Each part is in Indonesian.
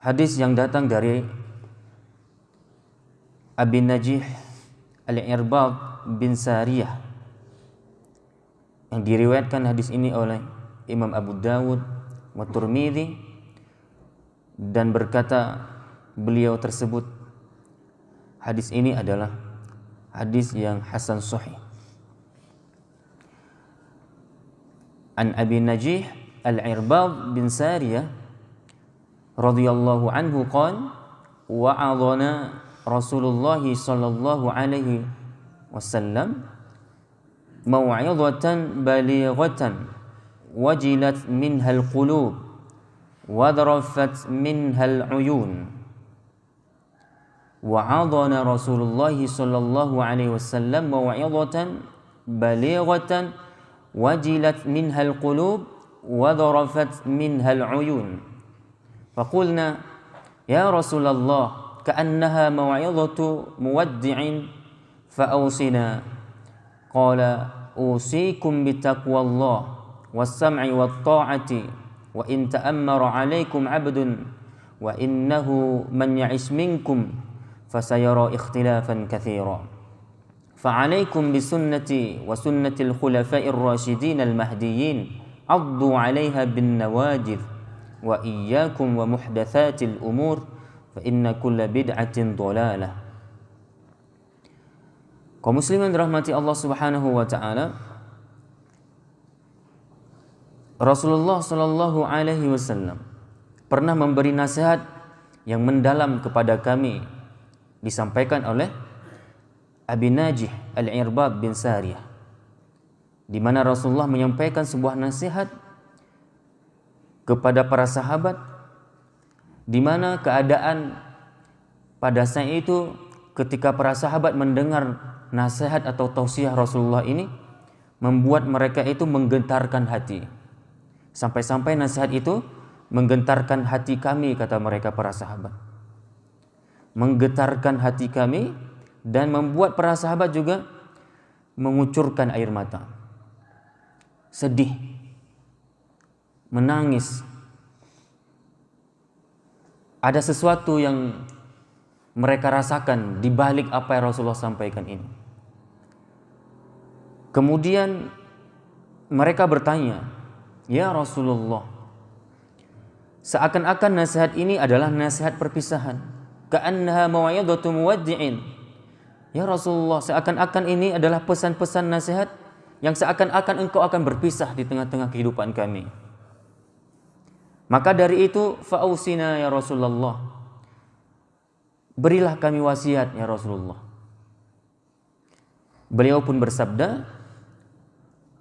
Hadis yang datang dari Abi Najih Al-Irbad bin Sariyah, yang diriwayatkan hadis ini oleh Imam Abu Dawud wa Tirmidzi, dan berkata beliau tersebut, hadis ini adalah hadis yang hasan sahih. An Abi Najih Al-Irbad bin Sariyah radhiyallahu anhu qala wa'adhana Rasulullah sallallahu alaihi wasallam mau'izatan balighatan wajilat minhal qulub wadrafat minhal uyun. Wa'adhana Rasulullah sallallahu alaihi wasallam mau'izatan balighatan wajilat minhal qulub wadrafat minhal uyun. Faqulna ya Rasulullah ka'annaha mau'izatu muwaddi'in fa'awsina. Qala usikum bitaqwallah was-sam'i wat-ta'ati wa in ta'ammara 'alaikum 'abdun wa innahu man ya'ish minkum fasayara ikhtilafan katsira. Fa'alaikum bisunnati wa sunnatil khulafa'ir rasyidin al-mahdiyyin 'addu 'alaiha bin nawajidh wa iyyakum wa muhdatsatil umur fa inna kulla bid'atin dhalalah. Kaum muslimin dirahmati Allah Subhanahu wa taala, Rasulullah sallallahu alaihi wasallam pernah memberi nasihat yang mendalam kepada kami, disampaikan oleh Abi Najih Al-Irbad bin Sariyah, di mana Rasulullah menyampaikan sebuah nasihat kepada para sahabat, di mana keadaan pada saat itu ketika para sahabat mendengar nasihat atau tausiah Rasulullah ini membuat mereka itu menggentarkan hati. Sampai-sampai nasihat itu menggentarkan hati kami, kata mereka para sahabat. Menggetarkan hati kami dan membuat para sahabat juga mengucurkan air mata. Sedih, menangis. Ada sesuatu yang mereka rasakan di balik apa yang Rasulullah sampaikan ini. Kemudian mereka bertanya, ya Rasulullah, seakan-akan nasihat ini adalah nasihat perpisahan. Ka'annaha mau'izatu muwaddi'in. Ya Rasulullah, seakan-akan ini adalah pesan-pesan nasihat yang seakan-akan engkau akan berpisah di tengah-tengah kehidupan kami. Maka dari itu, fa'ausina ya Rasulullah, berilah kami wasiat ya Rasulullah. Beliau pun bersabda,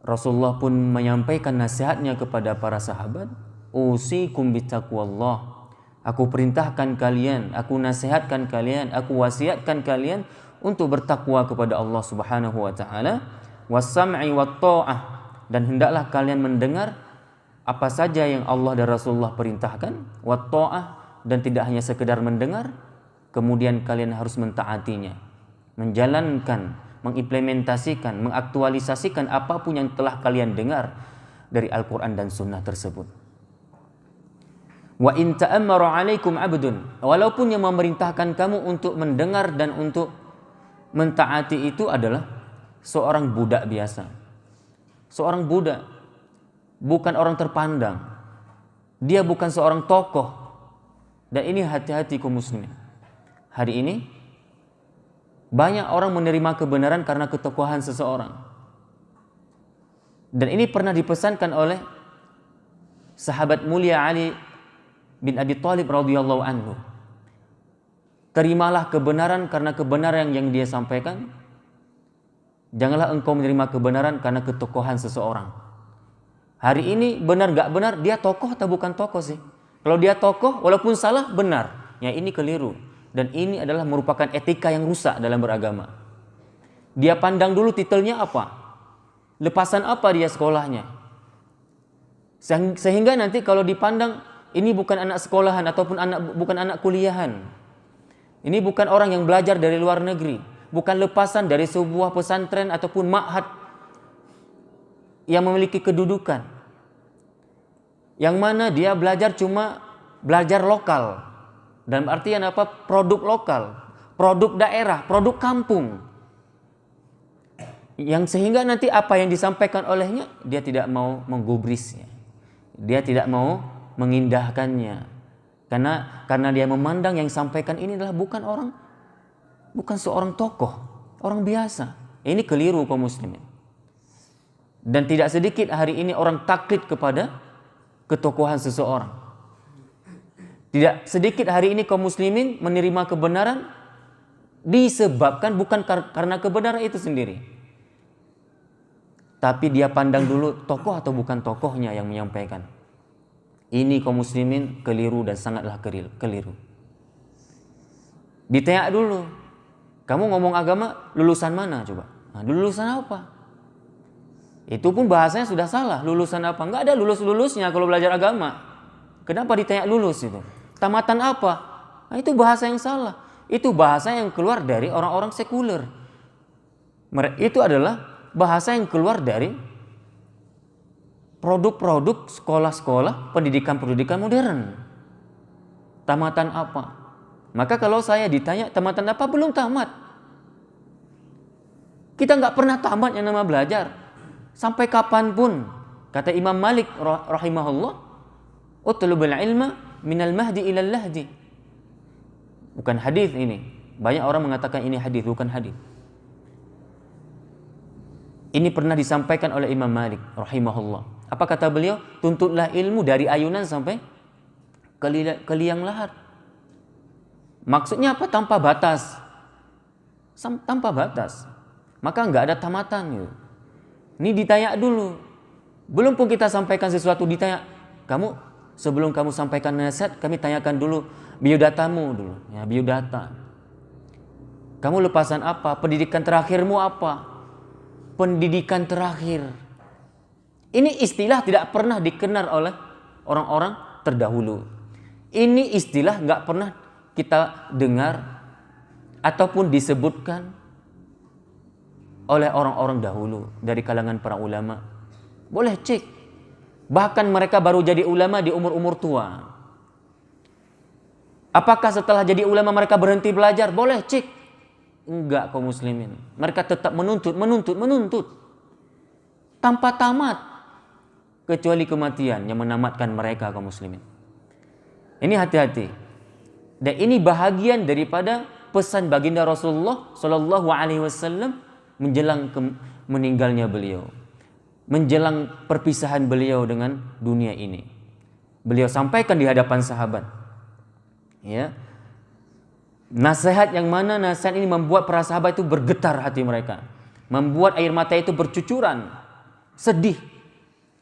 Rasulullah pun menyampaikan nasihatnya kepada para sahabat, usikum bitaqwallah. Aku perintahkan kalian, aku nasihatkan kalian, aku wasiatkan kalian untuk bertakwa kepada Allah Subhanahu wa taala, was-sam'i wat-tha'ah, dan hendaklah kalian mendengar apa saja yang Allah dan Rasulullah perintahkan, wat-tha'ah, dan tidak hanya sekedar mendengar, kemudian kalian harus mentaatinya, menjalankan, mengimplementasikan, mengaktualisasikan apapun yang telah kalian dengar dari Al-Quran dan Sunnah tersebut. Wa in ta'ammara 'alaikum 'abdun, walaupun yang memerintahkan kamu untuk mendengar dan untuk mentaati itu adalah seorang budak biasa, seorang budak, bukan orang terpandang, dia bukan seorang tokoh. Dan ini hati-hati kaum muslimin. Hari ini banyak orang menerima kebenaran karena ketokohan seseorang. Dan ini pernah dipesankan oleh sahabat mulia Ali bin Abi Thalib radhiyallahu anhu. Terimalah kebenaran karena kebenaran yang dia sampaikan. Janganlah engkau menerima kebenaran karena ketokohan seseorang. Hari ini benar gak benar, dia tokoh atau bukan tokoh sih? Kalau dia tokoh, walaupun salah, benar. Ya, ini keliru. Dan ini adalah merupakan etika yang rusak dalam beragama. Dia pandang dulu titelnya apa, lepasan apa dia sekolahnya, sehingga nanti kalau dipandang ini bukan anak sekolahan ataupun bukan anak kuliahan, ini bukan orang yang belajar dari luar negeri, bukan lepasan dari sebuah pesantren ataupun ma'had yang memiliki kedudukan, yang mana dia belajar cuma belajar lokal, Dalam artian apa? Produk lokal, produk daerah, produk kampung. Yang sehingga nanti apa yang disampaikan olehnya, dia tidak mau menggubrisnya. Dia tidak mau mengindahkannya. Karena dia memandang yang disampaikan ini adalah bukan seorang tokoh, orang biasa. Ini keliru kaum muslimin. Dan tidak sedikit hari ini orang taklid kepada ketokohan seseorang. Tidak sedikit hari ini kaum muslimin menerima kebenaran disebabkan bukan karena kebenaran itu sendiri, tapi dia pandang dulu tokoh atau bukan tokohnya yang menyampaikan. Ini kaum muslimin keliru dan sangatlah keliru. Ditanya dulu, kamu ngomong agama lulusan mana coba? Nah, lulusan apa? Itu pun bahasanya sudah salah. Lulusan apa? Enggak ada lulus-lulusnya kalau belajar agama. Kenapa ditanya lulus itu? Tamatan apa? Nah, itu bahasa yang salah. Itu bahasa yang keluar dari orang-orang sekuler. Itu adalah bahasa yang keluar dari produk-produk sekolah-sekolah pendidikan modern. Tamatan apa? Maka kalau saya ditanya tamatan apa, belum tamat. Kita nggak pernah tamat yang nama belajar. Sampai kapanpun. Kata Imam Malik rahimahullah, utlubul ilma minal mahdi ilal lahdi. Bukan hadis ini. Banyak orang mengatakan ini hadis, bukan hadis. Ini pernah disampaikan oleh Imam Malik rahimahullah. Apa kata beliau? Tuntutlah ilmu dari ayunan sampai ke liang lahat. Maksudnya apa? Tanpa batas. Tanpa batas. Maka nggak ada tamatan gitu. Ini ditanya dulu. Belum pun kita sampaikan sesuatu ditanya. Kamu sebelum kamu sampaikan nasihat, kami tanyakan dulu biodatamu dulu. Ya, biodata. Kamu lepasan apa? Pendidikan terakhirmu apa? Pendidikan terakhir. Ini istilah tidak pernah dikenal oleh orang-orang terdahulu. Ini istilah nggak pernah kita dengar ataupun disebutkan oleh orang-orang dahulu dari kalangan para ulama. Boleh cek. Bahkan mereka baru jadi ulama di umur-umur tua. Apakah setelah jadi ulama mereka berhenti belajar? Boleh cek. Enggak kaum muslimin. Mereka tetap menuntut. Tanpa tamat. Kecuali kematian yang menamatkan mereka kaum muslimin. Ini hati-hati. Dan ini bahagian daripada pesan baginda Rasulullah Shallallahu Alaihi Wasallam menjelang meninggalnya beliau. Menjelang perpisahan beliau dengan dunia ini. Beliau sampaikan di hadapan sahabat. Ya. Nasihat yang mana nasihat ini membuat para sahabat itu bergetar hati mereka. Membuat air mata itu bercucuran. Sedih.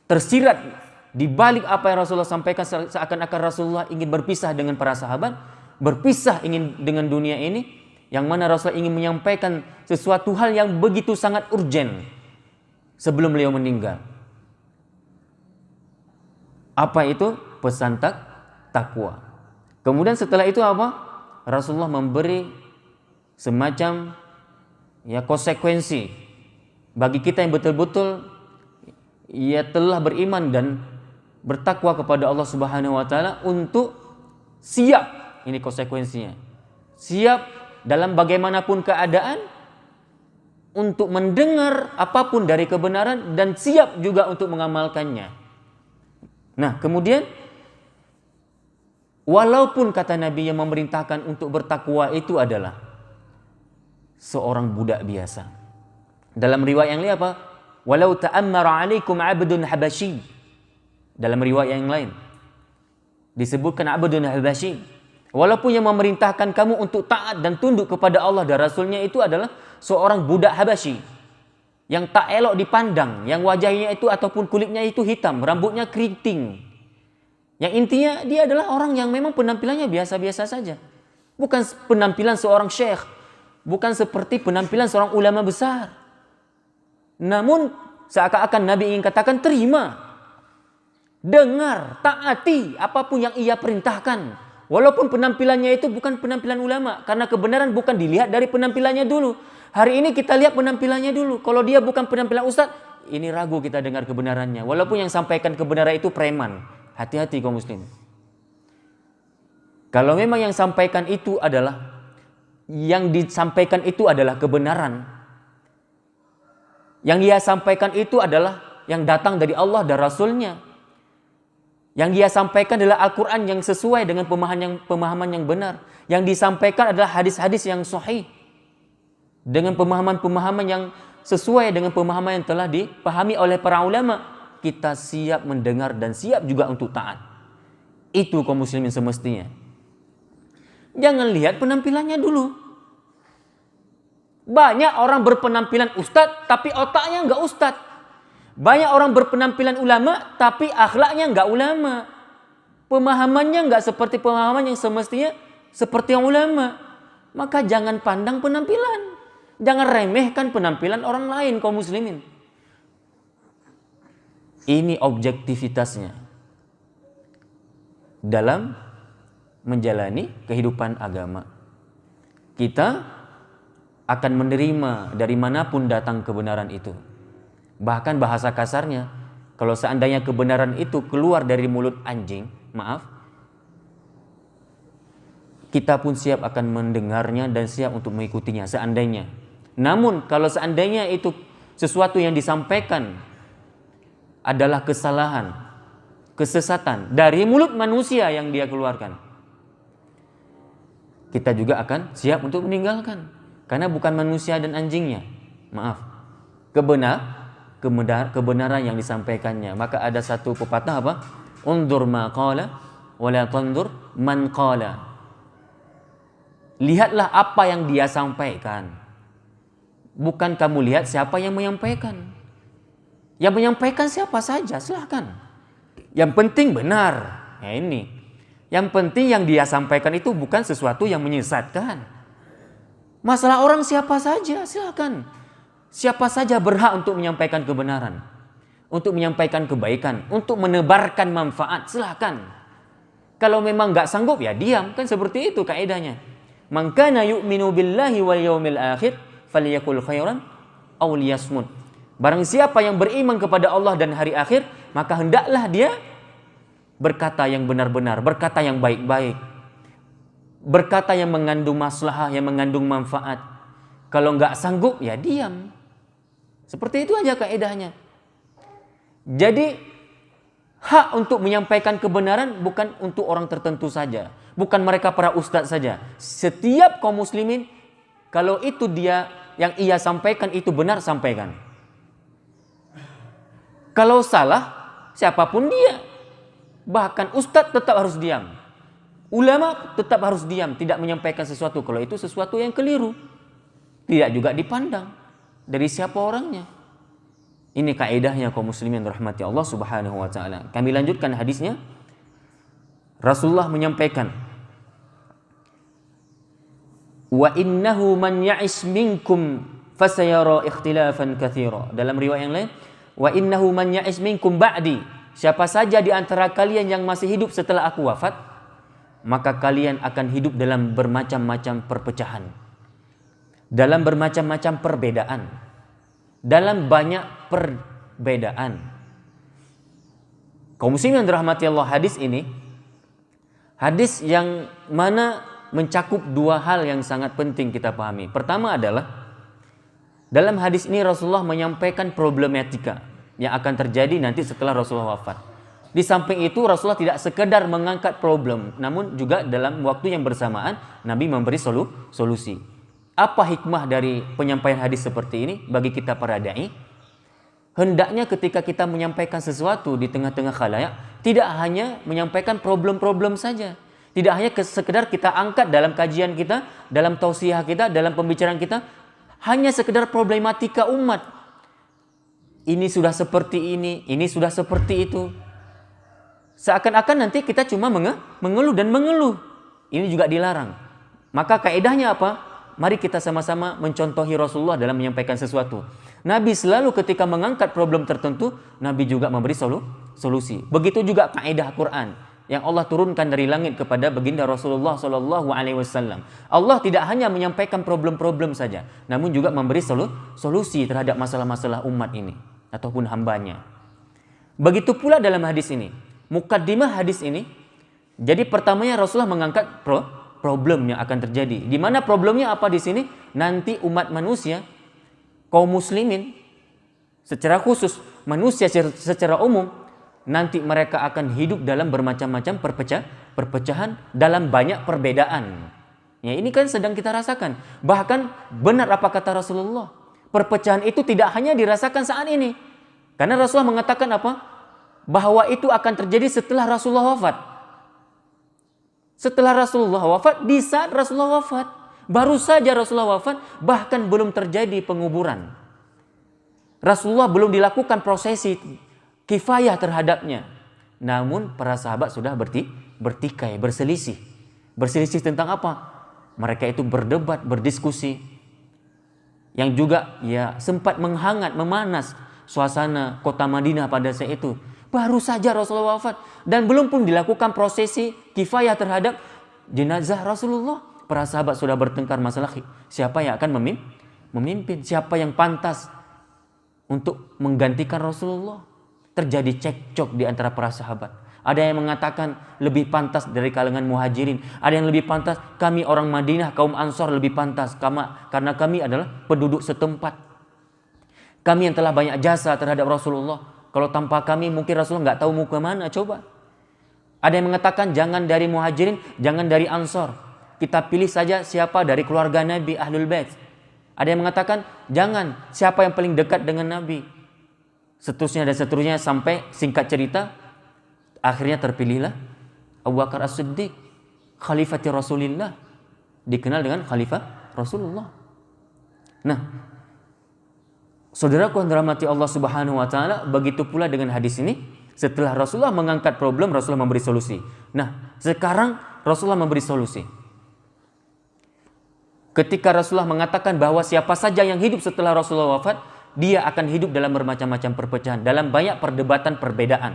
Tersirat di balik apa yang Rasulullah sampaikan, seakan-akan Rasulullah ingin berpisah dengan para sahabat. Berpisah ingin dengan dunia ini. Yang mana Rasulullah ingin menyampaikan sesuatu hal yang begitu sangat urgen sebelum beliau meninggal. Apa itu? Pesan takwa. Kemudian setelah itu apa? Rasulullah memberi semacam konsekuensi bagi kita yang betul-betul telah beriman dan bertakwa kepada Allah Subhanahu wa taala untuk siap, ini konsekuensinya. Siap dalam bagaimanapun keadaan untuk mendengar apapun dari kebenaran dan siap juga untuk mengamalkannya. Nah, kemudian walaupun kata Nabi yang memerintahkan untuk bertakwa itu adalah seorang budak biasa. Dalam riwayat yang lain apa? Walau ta'ammara 'alaikum 'abdun habasyi. Dalam riwayat yang lain disebutkan 'abdun habasyi. Walaupun yang memerintahkan kamu untuk taat dan tunduk kepada Allah dan Rasulnya itu adalah seorang budak Habasyi yang tak elok dipandang, yang wajahnya itu ataupun kulitnya itu hitam, rambutnya keriting. Yang intinya dia adalah orang yang memang penampilannya biasa-biasa saja. Bukan penampilan seorang syekh, bukan seperti penampilan seorang ulama besar. Namun seakan-akan Nabi ingin katakan terima, dengar, taati apapun yang ia perintahkan. Walaupun penampilannya itu bukan penampilan ulama, karena kebenaran bukan dilihat dari penampilannya dulu. Hari ini kita lihat penampilannya dulu. Kalau dia bukan penampilan ustadz, ini ragu kita dengar kebenarannya. Walaupun yang sampaikan kebenaran itu preman. Hati-hati kaum muslim. Kalau memang yang disampaikan itu adalah kebenaran, yang dia sampaikan itu adalah yang datang dari Allah dan Rasulnya, yang dia sampaikan adalah Al-Quran yang sesuai dengan pemahaman yang benar, yang disampaikan adalah hadis-hadis yang sahih dengan pemahaman-pemahaman yang sesuai dengan pemahaman yang telah dipahami oleh para ulama, kita siap mendengar dan siap juga untuk taat. Itu kaum muslimin semestinya. Jangan lihat penampilannya dulu. Banyak orang berpenampilan ustadz tapi otaknya enggak ustadz. Banyak orang berpenampilan ulama tapi akhlaknya enggak ulama. Pemahamannya enggak seperti pemahaman yang semestinya seperti yang ulama. Maka jangan pandang penampilan. Jangan remehkan penampilan orang lain kaum muslimin. Ini objektivitasnya dalam menjalani kehidupan agama. Kita akan menerima dari manapun datang kebenaran itu. Bahkan bahasa kasarnya, kalau seandainya kebenaran itu keluar dari mulut anjing, kita pun siap akan mendengarnya dan siap untuk mengikutinya seandainya. Namun kalau seandainya itu sesuatu yang disampaikan adalah kesalahan, kesesatan dari mulut manusia yang dia keluarkan, kita juga akan siap untuk meninggalkan. Karena bukan manusia dan anjingnya. Kebenaran yang disampaikannya. Maka ada satu pepatah apa? Undur ma qala wa la tandur man qala. Lihatlah apa yang dia sampaikan. Bukan kamu lihat siapa yang menyampaikan. Yang menyampaikan siapa saja, silahkan. Yang penting benar. Ya ini. Yang penting yang dia sampaikan itu bukan sesuatu yang menyesatkan. Masalah orang siapa saja, silakan. Siapa saja berhak untuk menyampaikan kebenaran, untuk menyampaikan kebaikan, untuk menebarkan manfaat, silakan. Kalau memang nggak sanggup ya diam, kan seperti itu kaidahnya. Man kana yu'minu billahi wal yaumil akhir falyakul khairan aw liyasmut. Barang siapa yang beriman kepada Allah dan hari akhir, maka hendaklah dia berkata yang benar-benar, berkata yang baik-baik. Berkata yang mengandung maslahah, yang mengandung manfaat. Kalau nggak sanggup, ya diam. Seperti itu aja kaedahnya. Jadi, hak untuk menyampaikan kebenaran bukan untuk orang tertentu saja. Bukan mereka para ustadz saja. Setiap kaum muslimin, kalau itu dia yang ia sampaikan itu benar, sampaikan. Kalau salah, siapapun dia. Bahkan ustadz tetap harus diam. Ulama tetap harus diam, tidak menyampaikan sesuatu kalau itu sesuatu yang keliru. Tidak juga dipandang dari siapa orangnya. Ini kaidahnya kaum muslimin rahmati Allah Subhanahu wa taala. Kami lanjutkan hadisnya. Rasulullah menyampaikan, "Wa innahu man ya'ish minkum fasayara ikhtilafan katsira." Dalam riwayat yang lain, "Wa innahu man ya'ish minkum ba'di." Siapa saja di antara kalian yang masih hidup setelah aku wafat, maka kalian akan hidup dalam bermacam-macam perpecahan, dalam bermacam-macam perbedaan, dalam banyak perbedaan. Kaum muslimin yang dirahmati Allah, hadis ini hadis yang mana mencakup dua hal yang sangat penting kita pahami. Pertama adalah dalam hadis ini Rasulullah menyampaikan problematika yang akan terjadi nanti setelah Rasulullah wafat. Di samping itu Rasulullah tidak sekedar mengangkat problem, namun juga dalam waktu yang bersamaan Nabi memberi solusi. Apa hikmah dari penyampaian hadis seperti ini bagi kita para dai? Hendaknya ketika kita menyampaikan sesuatu di tengah-tengah khalayak, tidak hanya menyampaikan problem-problem saja. Tidak hanya sekedar kita angkat dalam kajian kita, dalam tausiah kita, dalam pembicaraan kita, hanya sekedar problematika umat. Ini sudah seperti ini sudah seperti itu. Seakan-akan nanti kita cuma mengeluh dan mengeluh. Ini juga dilarang. Maka kaidahnya apa? Mari kita sama-sama mencontohi Rasulullah dalam menyampaikan sesuatu. Nabi selalu ketika mengangkat problem tertentu, Nabi juga memberi solusi. Begitu juga kaidah Quran yang Allah turunkan dari langit kepada baginda Rasulullah SAW. Allah tidak hanya menyampaikan problem-problem saja, namun juga memberi solusi terhadap masalah-masalah umat ini ataupun hambanya. Begitu pula dalam hadis ini. Mukaddimah hadis ini Jadi pertamanya Rasulullah mengangkat problem yang akan terjadi. Di mana problemnya apa di sini? Nanti umat manusia, kaum muslimin, secara khusus manusia secara umum, nanti mereka akan hidup dalam bermacam-macam perpecahan dalam banyak perbedaan. Ya, ini kan sedang kita rasakan. Bahkan benar apa kata Rasulullah, perpecahan itu tidak hanya dirasakan saat ini. Karena Rasulullah mengatakan apa? Bahwa itu akan terjadi setelah Rasulullah wafat. Setelah Rasulullah wafat, di saat Rasulullah wafat, baru saja Rasulullah wafat, bahkan belum terjadi penguburan. Rasulullah belum dilakukan prosesi kifayah terhadapnya. Namun para sahabat sudah bertikai, berselisih. Berselisih tentang apa? Mereka itu berdebat, berdiskusi. Yang juga ya sempat menghangat, memanas suasana kota Madinah pada saat itu. Baru saja Rasulullah wafat dan belum pun dilakukan prosesi kifayah terhadap jenazah Rasulullah. Para sahabat sudah bertengkar masalah siapa yang akan memimpin, siapa yang pantas untuk menggantikan Rasulullah. Terjadi cekcok di antara para sahabat. Ada yang mengatakan lebih pantas dari kalangan muhajirin, ada yang lebih pantas kami orang Madinah, kaum Ansor lebih pantas karena kami adalah penduduk setempat. Kami yang telah banyak jasa terhadap Rasulullah. Kalau tanpa kami mungkin Rasulullah nggak tahu mau kemana, coba. Ada yang mengatakan jangan dari muhajirin, jangan dari ansor. Kita pilih saja siapa dari keluarga Nabi, Ahlul Bait. Ada yang mengatakan jangan, siapa yang paling dekat dengan Nabi. Seterusnya dan seterusnya sampai singkat cerita, akhirnya terpilihlah Abu Bakar As-Siddiq, Khalifati Rasulillah. Dikenal dengan Khalifah Rasulullah. Nah, saudaraku yang dirahmati Allah Subhanahu wa taala, begitu pula dengan hadis ini. Setelah Rasulullah mengangkat problem, Rasulullah memberi solusi. Nah, sekarang Rasulullah memberi solusi. Ketika Rasulullah mengatakan bahwa siapa saja yang hidup setelah Rasulullah wafat, dia akan hidup dalam bermacam-macam perpecahan, dalam banyak perdebatan perbedaan.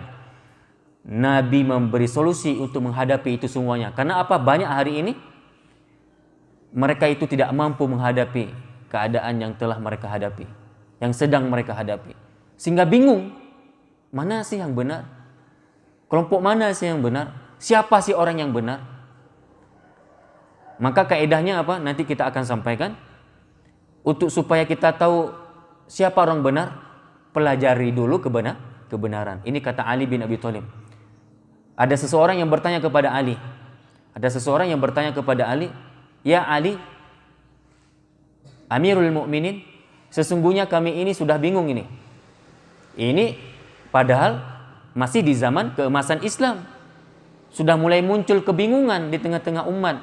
Nabi memberi solusi untuk menghadapi itu semuanya. Karena apa? Banyak hari ini mereka itu tidak mampu menghadapi keadaan yang telah mereka hadapi, yang sedang mereka hadapi. Sehingga bingung, mana sih yang benar? Kelompok mana sih yang benar? Siapa sih orang yang benar? Maka kaedahnya apa? Nanti kita akan sampaikan. Untuk supaya kita tahu siapa orang benar, pelajari dulu kebenaran. Ini kata Ali bin Abi Thalib. Ada seseorang yang bertanya kepada Ali. Ya Ali, Amirul Mukminin, sesungguhnya kami ini sudah bingung ini. Ini padahal masih di zaman keemasan Islam. Sudah mulai muncul kebingungan di tengah-tengah umat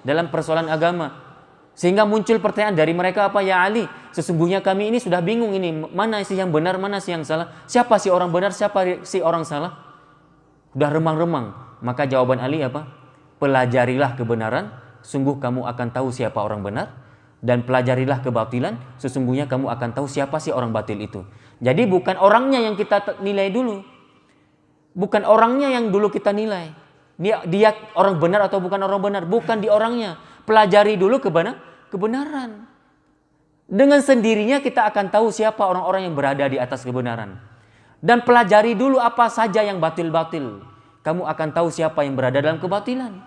dalam persoalan agama. Sehingga muncul pertanyaan dari mereka apa? Ya Ali, sesungguhnya kami ini sudah bingung ini. Mana sih yang benar, mana sih yang salah? Siapa sih orang benar, siapa sih orang salah? Sudah remang-remang. Maka jawaban Ali apa? Pelajarilah kebenaran, sungguh kamu akan tahu siapa orang benar. Dan pelajarilah kebatilan, sesungguhnya kamu akan tahu siapa sih orang batil itu. Jadi bukan orangnya yang kita nilai dulu. Bukan orangnya yang dulu kita nilai. Dia orang benar atau bukan orang benar. Bukan di orangnya. Pelajari dulu kebenaran. Dengan sendirinya kita akan tahu siapa orang-orang yang berada di atas kebenaran. Dan pelajari dulu apa saja yang batil-batil. Kamu akan tahu siapa yang berada dalam kebatilan.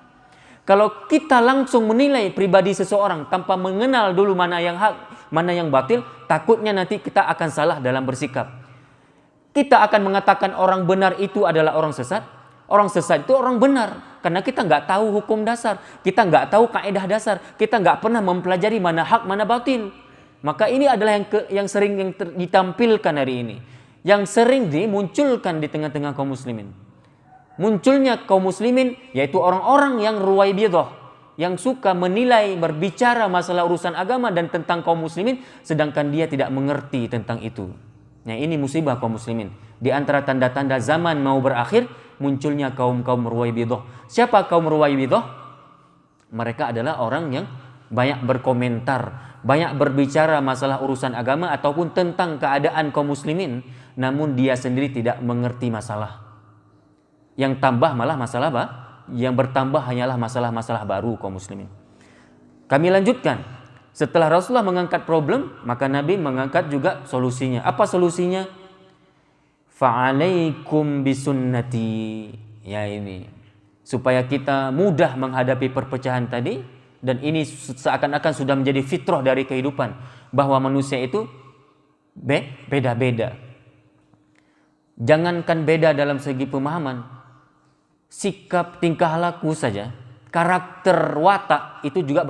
Kalau kita langsung menilai pribadi seseorang tanpa mengenal dulu mana yang hak, mana yang batil, takutnya nanti kita akan salah dalam bersikap. Kita akan mengatakan orang benar itu adalah orang sesat. Orang sesat itu orang benar. Karena kita nggak tahu hukum dasar. Kita nggak tahu kaidah dasar. Kita nggak pernah mempelajari mana hak, mana batil. Maka ini adalah yang sering ditampilkan hari ini. Yang sering dimunculkan di tengah-tengah kaum muslimin. Munculnya kaum muslimin yaitu orang-orang yang ruwaibidah, yang suka menilai, berbicara masalah urusan agama dan tentang kaum muslimin sedangkan dia tidak mengerti tentang itu. Nah, ini musibah kaum muslimin. Di antara tanda-tanda zaman mau berakhir munculnya kaum-kaum ruwaibidah. Siapa kaum ruwaibidah? Mereka adalah orang yang banyak berkomentar, banyak berbicara masalah urusan agama ataupun tentang keadaan kaum muslimin, namun dia sendiri tidak mengerti masalah. Yang tambah malah masalah apa? Yang bertambah hanyalah masalah-masalah baru kaum muslimin. Kami lanjutkan. Setelah Rasulullah mengangkat problem, maka Nabi mengangkat juga solusinya. Apa solusinya? Fa'alaikum bisunnati. Ya ini. supaya kita mudah menghadapi perpecahan tadi. Dan ini seakan-akan sudah menjadi fitrah dari kehidupan, bahwa manusia itu beda-beda. Jangankan beda dalam segi pemahaman, sikap tingkah laku saja, karakter watak itu juga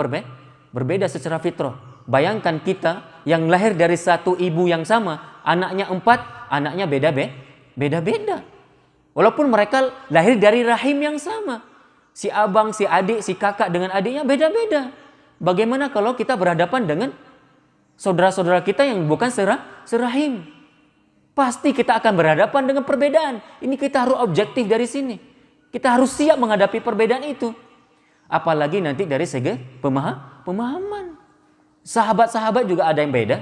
berbeda secara fitrah. Bayangkan kita yang lahir dari satu ibu yang sama, anaknya 4, anaknya beda-beda. Walaupun mereka lahir dari rahim yang sama. Si abang, si adik, si kakak dengan adiknya beda-beda. Bagaimana kalau kita berhadapan dengan saudara-saudara kita yang bukan serahim? Pasti kita akan berhadapan dengan perbedaan. Ini kita harus objektif dari sini. Kita harus siap menghadapi perbedaan itu. Apalagi nanti dari segi pemahaman. Sahabat-sahabat juga ada yang beda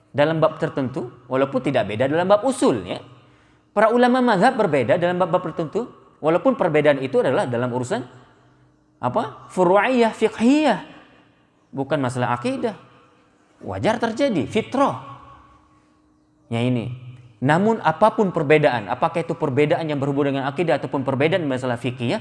dalam bab tertentu, walaupun tidak beda dalam bab usul, ya. Para ulama mazhab berbeda dalam bab tertentu, walaupun perbedaan itu adalah dalam urusan furu'iyah, fiqhiyah, bukan masalah akidah. Wajar terjadi, fitrah. Ya ini. Namun apapun perbedaan, apakah itu perbedaan yang berhubungan dengan akidah ataupun perbedaan masalah fiqhiyah,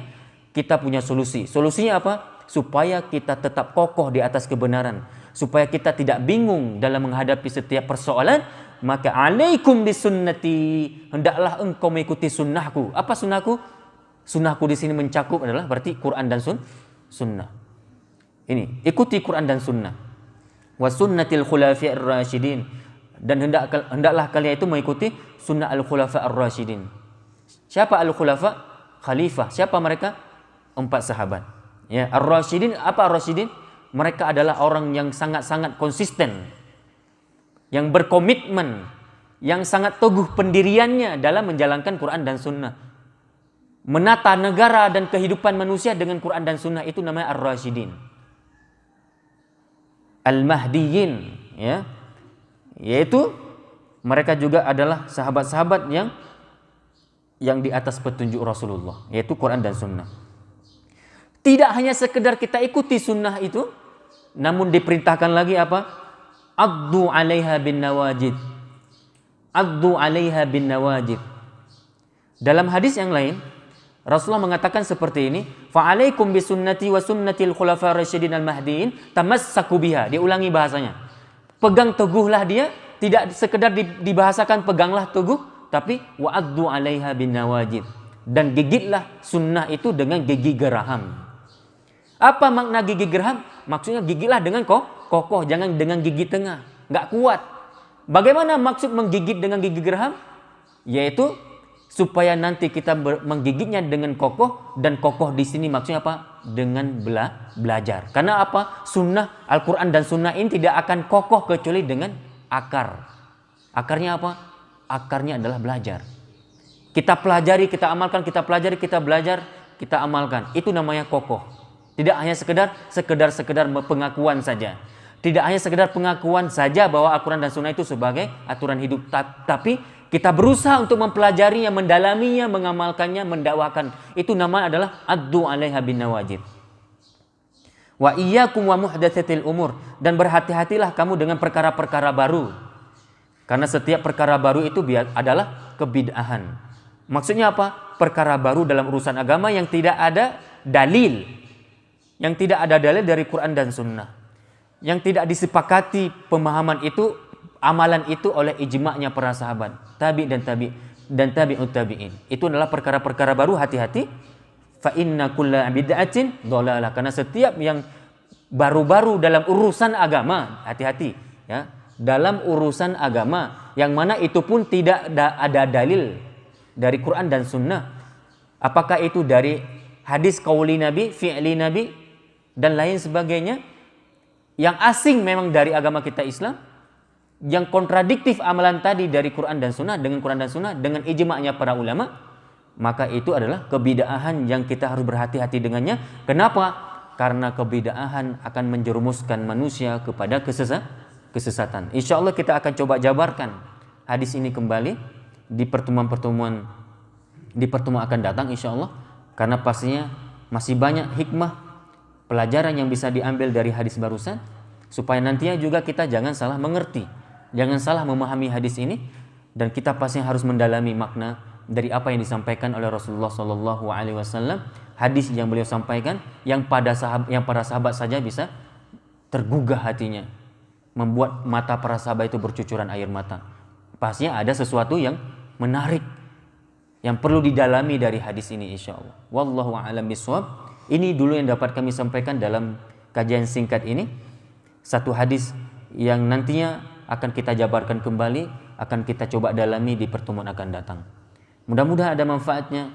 kita punya solusi. Solusinya apa? Supaya kita tetap kokoh di atas kebenaran, supaya kita tidak bingung dalam menghadapi setiap persoalan. Maka alaikum bisunnati, hendaklah engkau mengikuti sunnahku. Apa sunnahku? Sunnahku di sini mencakup adalah berarti Quran dan sunnah. Ini, ikuti Quran dan sunnah. Wa sunnatil khulafa'ir rasyidin, dan hendaklah kalian itu mengikuti sunnah al-khulafa ar-rasyidin. Siapa al-khulafa? Khalifah. Siapa mereka? 4 sahabat. Ya, ar-rasyidin, apa ar-rasyidin? Mereka adalah orang yang sangat-sangat konsisten, yang berkomitmen, yang sangat teguh pendiriannya dalam menjalankan Quran dan sunnah. Menata negara dan kehidupan manusia dengan Quran dan sunnah, itu namanya ar-rasyidin. Al-mahdiyin, ya. Yaitu mereka juga adalah sahabat-sahabat yang di atas petunjuk Rasulullah, yaitu Quran dan sunnah. Tidak hanya sekedar kita ikuti sunnah itu, namun diperintahkan lagi apa? Addu 'alaiha bin nawajid. Addu 'alaiha bin nawajid. Dalam hadis yang lain, Rasulullah mengatakan seperti ini, fa'alaikum bisunnati wa sunnatil khulafa'ir rasyidin al-mahdiin tamassaku biha. Diulangi bahasanya. Pegang teguhlah dia, tidak sekedar dibahasakan peganglah teguh, tapi wa'addu 'alaiha bin nawajid. Dan gigitlah sunnah itu dengan gigi geraham. Apa makna gigi geraham? Maksudnya gigitlah dengan kokoh, jangan dengan gigi tengah, nggak kuat. Bagaimana maksud menggigit dengan gigi geraham? Yaitu supaya nanti kita menggigitnya dengan kokoh, dan kokoh di sini maksudnya apa? Dengan belajar. Karena apa? Sunnah, Al-Quran dan sunnah ini tidak akan kokoh kecuali dengan akar. Akarnya apa? Akarnya adalah belajar. Kita pelajari, kita amalkan, kita pelajari, kita belajar, kita amalkan. Itu namanya kokoh. Tidak hanya sekedar pengakuan saja. Tidak hanya sekedar pengakuan saja bahwa Al-Quran dan sunnah itu sebagai aturan hidup. Tapi kita berusaha untuk mempelajarinya, mendalaminya, mengamalkannya, mendakwakan. Itu nama adalah addu 'alaiha bin nawajid. Wa iyyakum wa muhdatsatil umur, dan berhati-hatilah kamu dengan perkara-perkara baru. Karena setiap perkara baru itu adalah kebid'ahan. Maksudnya apa? Perkara baru dalam urusan agama yang tidak ada dalil. Yang tidak ada dalil dari Quran dan sunnah. Yang tidak disepakati pemahaman itu, amalan itu oleh ijma'nya para sahabat, tabi' dan tabi'ut tabi'in. Itu adalah perkara-perkara baru, hati-hati. Fa inna kulla bid'atin dhalalah, karena setiap yang baru-baru dalam urusan agama, hati-hati ya, dalam urusan agama yang mana itu pun tidak ada dalil dari Quran dan sunnah. Apakah itu dari hadis qauli Nabi, fi'li Nabi dan lain sebagainya, yang asing memang dari agama kita Islam, yang kontradiktif amalan tadi dari Quran dan sunnah, dengan Quran dan sunnah, dengan ijma'nya para ulama, maka itu adalah kebid'ahan yang kita harus berhati-hati dengannya. Kenapa? Karena kebid'ahan akan menjerumuskan manusia kepada kesesatan. Insya Allah kita akan coba jabarkan hadis ini kembali di pertemuan akan datang, insya Allah. Karena pastinya masih banyak hikmah, pelajaran yang bisa diambil dari hadis barusan, supaya nantinya juga kita jangan salah mengerti, jangan salah memahami hadis ini, dan kita pastinya harus mendalami makna dari apa yang disampaikan oleh Rasulullah SAW. hadis yang beliau sampaikan yang para sahabat saja bisa tergugah hatinya, membuat mata para sahabat itu bercucuran air mata. Pastinya ada sesuatu yang menarik yang perlu didalami dari hadis ini insyaallah. Wallahu a'lam bishawab. Ini dulu yang dapat kami sampaikan dalam kajian singkat ini. Satu hadis yang nantinya akan kita jabarkan kembali, akan kita coba dalami di pertemuan akan datang. Mudah-mudahan ada manfaatnya.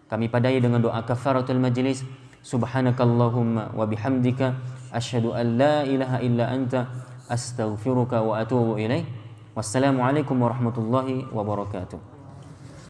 Kami padai dengan doa kafaratul majlis. Subhanakallahumma wa bihamdika asyhadu an la ilaha illa anta astaghfiruka wa atubu ilaik. Wassalamualaikum warahmatullahi wabarakatuh.